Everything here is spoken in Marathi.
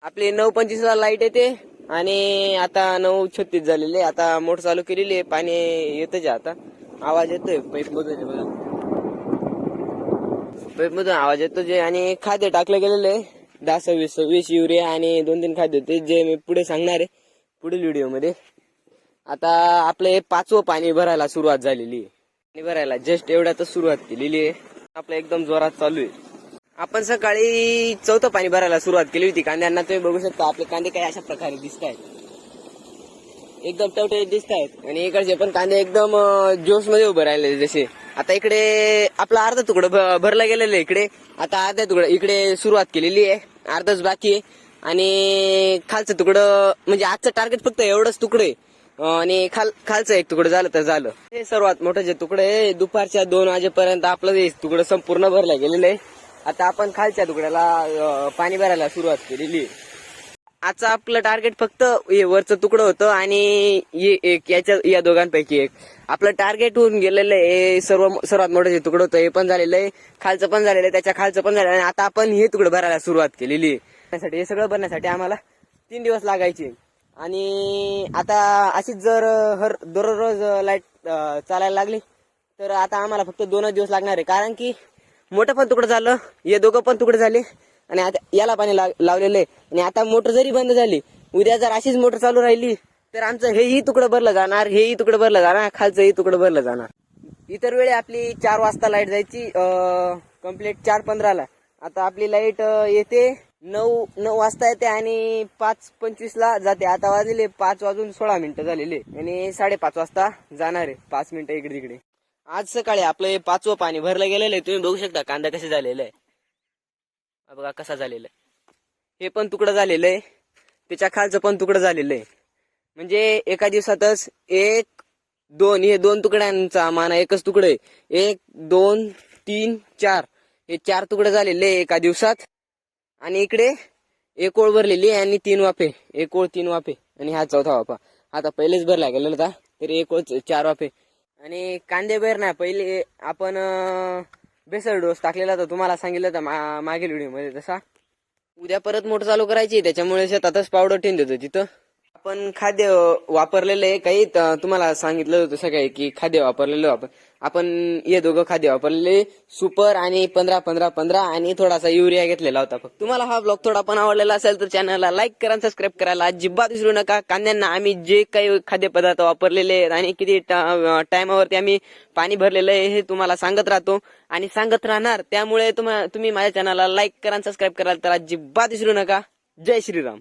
आपली 9:25 ला लाईट येते आणि आता 9:36 झालेले. आता मोटर चालू केलेली आहे. पाणी येतच आता, आवाज येतोय पाईप मधून. बघा पाईप मधून आवाज येतो जे. आणि खाद्य टाकलं गेलेलं आहे 10-26 युरिया आणि 2-3 खाद्य होते जे मी पुढे सांगणार आहे पुढील व्हिडिओ मध्ये. आता आपले 5वं पाणी भरायला सुरुवात झालेली आहे. पाणी भरायला जस्ट एवढ्यातच सुरुवात केलेली आहे. आपलं एकदम जोरात चालू आहे. आपण सकाळी 4थं पाणी भरायला सुरुवात केली होती कांद्यांना. तुम्ही बघू शकता आपले कांदे काही अशा प्रकारे दिसत आहेत, एकदम टवटे दिसत आहेत. आणि इकडचे पण कांदे एकदम जोश मध्ये उभे राहिले जसे. आता इकडे आपला अर्धा तुकडं भरला गेलेलं आहे इकडे. आता अर्ध्या तुकडं इकडे सुरुवात केलेली आहे, अर्धच बाकी आहे. आणि खालचं तुकडं म्हणजे आजचं टार्गेट फक्त एवढंच तुकडे आणि खालचं एक तुकडं झालं तर झालं. हे सर्वात मोठं जे तुकडं आहे दुपारच्या 2 वाजेपर्यंत आपलं हे तुकडं संपूर्ण भरलं गेलेलं आहे. आता आपण खालच्या तुकड्याला पाणी भरायला सुरुवात केलेली आहे. आजचं आपलं टार्गेट फक्त हे वरचं तुकडं होतं आणि या दोघांपैकी एक आपलं टार्गेट होऊन गेलेलं आहे. सर्वात मोठं जे तुकडं होतं हे पण झालेलं आहे, खालचं पण झालेलं आहे, त्याच्या खालचं पण झालेलं आहे. आता आपण हे तुकडं भरायला सुरुवात केलेली आहे. हे सगळं भरण्यासाठी आम्हाला 3 दिवस लागायचे. आणि आता अशीच जर दररोज लाईट चालायला लागली तर आता आम्हाला फक्त 2 दिवस लागणार आहे. कारण की मोठं पण तुकडं झालं, हे दोघं पण तुकडे झाले आणि आता याला पाणी लावलेलं आहे. आणि आता मोटर जरी बंद झाली, उद्या जर अशीच मोटर चालू राहिली तर आमचं हेही तुकडं भरलं जाणार, हेही तुकडं भरलं जाणार, खालचंही तुकडं भरलं जाणार. इतर वेळी आपली 4 वाजता लाईट जायची कंप्लीट 4:15 आता आपली लाईट येते 9 वाजता येते आणि 5:25 जाते. आता वाजले 5:16 झालेले आणि 5:30 वाजता जाणार आहे, 5 मिनिटं इकडे तिकडे. आज सकाळी आपलं हे 5वं पाणी भरलं गेलेलं आहे. तुम्ही बघू शकता कांदा कसे झालेला आहे, बघा कसा झालेला आहे. हे पण तुकडं झालेलं आहे, त्याच्या खालचं पण तुकडं झालेलं आहे. म्हणजे एका दिवसातच 1-2 हे 2 तुकड्यांचा माना एकच तुकडं आहे. 1, 2, 3, 4 हे 4 तुकडे झालेले आहे एका दिवसात. आणि इकडे 1 ओळ भरलेली आहे आणि 3 वाफे, 1 ओळ 3 वाफे आणि हा 4था वाफा. आता पहिलेच भरला गेलेला होता तरी 1 ओळ 4 वाफे. आणि कांदे भरण्या पहिले आपण बेसल डोस टाकलेला होता, तुम्हाला सांगितलं होतं मागील व्हिडिओ मध्ये तसा. उद्या परत मोटर चालू करायची, त्याच्यामुळे शेतातच पावडर ठेवून देतो तिथं. आपण खाद्य वापरलेलं आहे काही, तुम्हाला सांगितलं होतं सगळं की खाद्य वापरलेलं आपण हे दोघं खाद्य वापरलेले सुपर आणि 15-15-15 आणि थोडासा युरिया घेतलेला होता फक्त. तुम्हाला हा ब्लॉग थोडा पण आवडलेला असेल तर चॅनलला लाईक करा, सबस्क्राईब करायला अजिबात विसरू नका. कांद्यांना आम्ही जे काही खाद्यपदार्थ वापरलेले आहेत आणि किती टायमावरती आम्ही पाणी भरलेलं आहे हे तुम्हाला सांगत राहतो आणि सांगत राहणार. त्यामुळे तुम्ही माझ्या चॅनलला लाईक करा, सबस्क्राईब करायला तर अजिबात विसरू नका. जय श्रीराम.